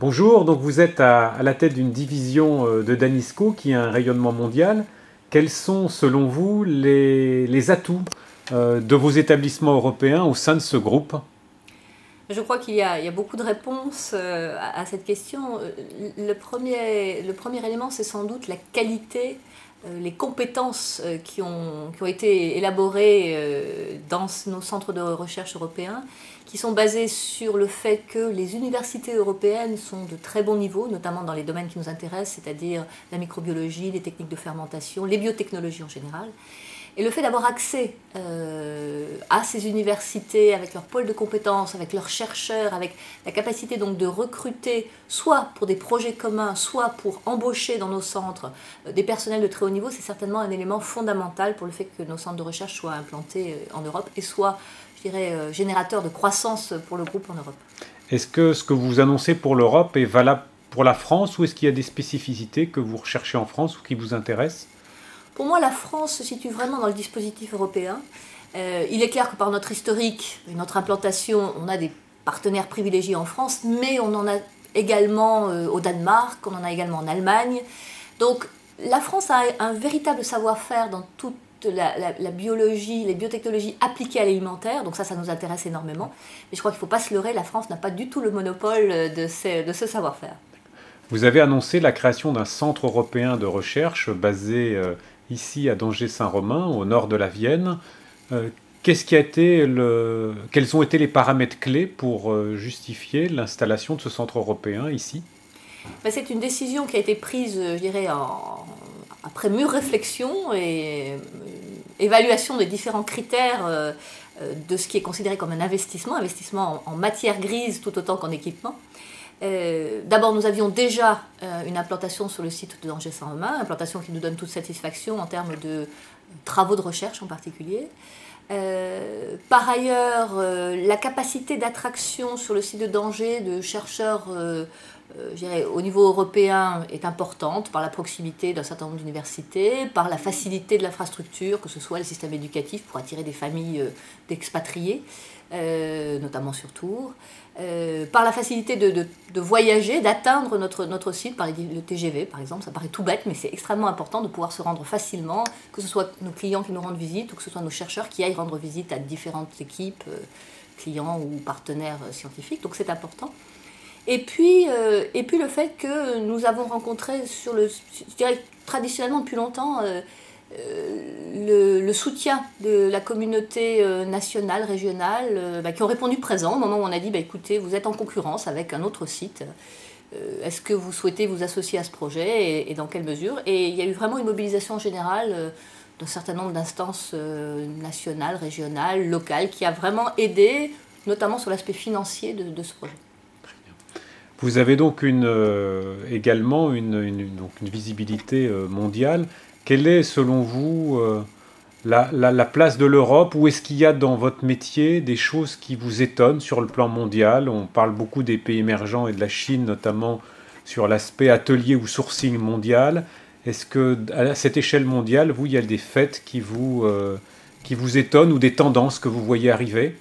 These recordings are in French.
Bonjour, donc vous êtes à la tête d'une division de Danisco qui a un rayonnement mondial. Quels sont, selon vous, les atouts de vos établissements européens au sein de ce groupe? Je crois qu'il y a beaucoup de réponses à cette question. Le premier élément, c'est sans doute la qualité, les compétences qui ont été élaborées dans nos centres de recherche européens, qui sont basées sur le fait que les universités européennes sont de très bon niveau, notamment dans les domaines qui nous intéressent, c'est-à-dire la microbiologie, les techniques de fermentation, les biotechnologies en général. Et le fait d'avoir accès à ces universités, avec leur pôle de compétences, avec leurs chercheurs, avec la capacité donc de recruter, soit pour des projets communs, soit pour embaucher dans nos centres des personnels de très haut niveau, c'est certainement un élément fondamental pour le fait que nos centres de recherche soient implantés en Europe et soient, je dirais, générateurs de croissance pour le groupe en Europe. Est-ce que ce que vous annoncez pour l'Europe est valable pour la France ou est-ce qu'il y a des spécificités que vous recherchez en France ou qui vous intéressent? Pour moi, la France se situe vraiment dans le dispositif européen. Il est clair que par notre historique et notre implantation, on a des partenaires privilégiés en France, mais on en a également au Danemark, on en a également en Allemagne. Donc la France a un véritable savoir-faire dans toute la biologie, les biotechnologies appliquées à l'alimentaire, donc ça nous intéresse énormément. Mais je crois qu'il ne faut pas se leurrer, la France n'a pas du tout le monopole de ce savoir-faire. Vous avez annoncé la création d'un centre européen de recherche basé ici à Dangers-Saint-Romain, au nord de la Vienne. Euh, Quels ont été les paramètres clés pour justifier l'installation de ce centre européen ici? Ben, c'est une décision qui a été prise, je dirais, après mûre réflexion et évaluation des différents critères de ce qui est considéré comme un investissement, investissement en matière grise tout autant qu'en équipement. D'abord, nous avions déjà une implantation sur le site de Dangers-Saint-Romain, implantation qui nous donne toute satisfaction en termes de travaux de recherche en particulier. Par ailleurs, la capacité d'attraction sur le site de Danger de chercheurs je dirais, au niveau européen est importante par la proximité d'un certain nombre d'universités, par la facilité de l'infrastructure, que ce soit le système éducatif pour attirer des familles d'expatriés, notamment sur Tours, par la facilité de voyager, d'atteindre notre site par le TGV par exemple. Ça paraît tout bête, mais c'est extrêmement important de pouvoir se rendre facilement, que ce soit nos clients qui nous rendent visite ou que ce soit nos chercheurs qui aillent rendre visite à différentes équipes, clients ou partenaires scientifiques. Donc c'est important. Et puis le fait que nous avons rencontré je dirais traditionnellement depuis longtemps, le soutien de la communauté nationale, régionale, qui ont répondu présent au moment où on a dit bah, écoutez, vous êtes en concurrence avec un autre site. Est-ce que vous souhaitez vous associer à ce projet et dans quelle mesure? Et il y a eu vraiment une mobilisation générale d'un certain nombre d'instances nationales, régionales, locales, qui a vraiment aidé, notamment sur l'aspect financier de ce projet. Vous avez donc également donc une visibilité mondiale. Quelle est, selon vous, la place de l'Europe? Ou est-ce qu'il y a dans votre métier des choses qui vous étonnent sur le plan mondial? On parle beaucoup des pays émergents et de la Chine, notamment sur l'aspect atelier ou sourcing mondial. Est-ce que, à cette échelle mondiale, vous, il y a des faits qui vous étonnent ou des tendances que vous voyez arriver?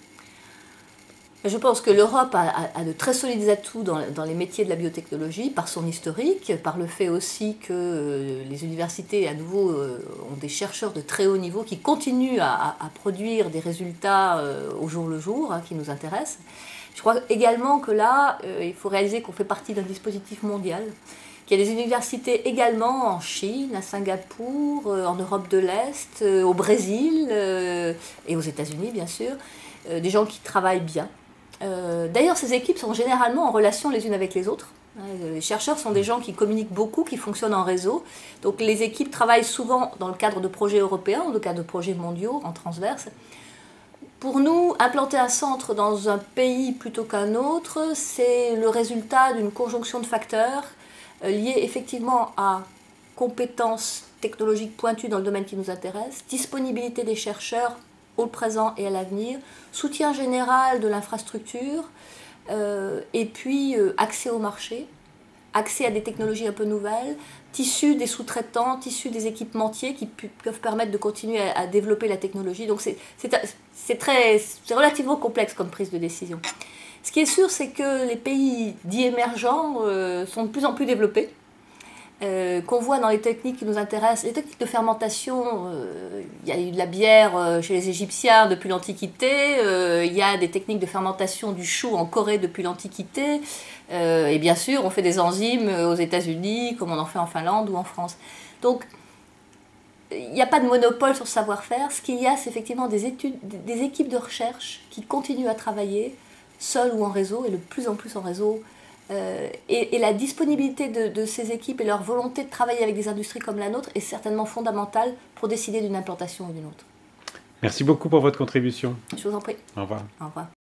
Je pense que l'Europe a de très solides atouts dans les métiers de la biotechnologie, par son historique, par le fait aussi que les universités, à nouveau, ont des chercheurs de très haut niveau qui continuent à produire des résultats au jour le jour, hein, qui nous intéressent. Je crois également que là, il faut réaliser qu'on fait partie d'un dispositif mondial, qu'il y a des universités également en Chine, à Singapour, en Europe de l'Est, au Brésil et aux États-Unis, bien sûr, des gens qui travaillent bien. D'ailleurs, ces équipes sont généralement en relation les unes avec les autres. Les chercheurs sont des gens qui communiquent beaucoup, qui fonctionnent en réseau. Donc les équipes travaillent souvent dans le cadre de projets européens, ou dans le cadre de projets mondiaux, en transverse. Pour nous, implanter un centre dans un pays plutôt qu'un autre, c'est le résultat d'une conjonction de facteurs liés effectivement à compétences technologiques pointues dans le domaine qui nous intéresse, disponibilité des chercheurs au présent et à l'avenir, soutien général de l'infrastructure, et puis accès au marché, accès à des technologies un peu nouvelles, tissu des sous-traitants, tissu des équipementiers qui peuvent permettre de continuer à développer la technologie. Donc c'est relativement complexe comme prise de décision. Ce qui est sûr, c'est que les pays dits émergents sont de plus en plus développés. Qu'on voit dans les techniques qui nous intéressent, les techniques de fermentation, il y a eu de la bière chez les Égyptiens depuis l'Antiquité, il y a des techniques de fermentation du chou en Corée depuis l'Antiquité, et bien sûr on fait des enzymes aux États-Unis comme on en fait en Finlande ou en France. Donc il n'y a pas de monopole sur le savoir-faire, ce qu'il y a c'est effectivement des équipes de recherche qui continuent à travailler, seules ou en réseau, et de plus en plus en réseau. Et la disponibilité de ces équipes et leur volonté de travailler avec des industries comme la nôtre est certainement fondamentale pour décider d'une implantation ou d'une autre. Merci beaucoup pour votre contribution. Je vous en prie. Au revoir. Au revoir.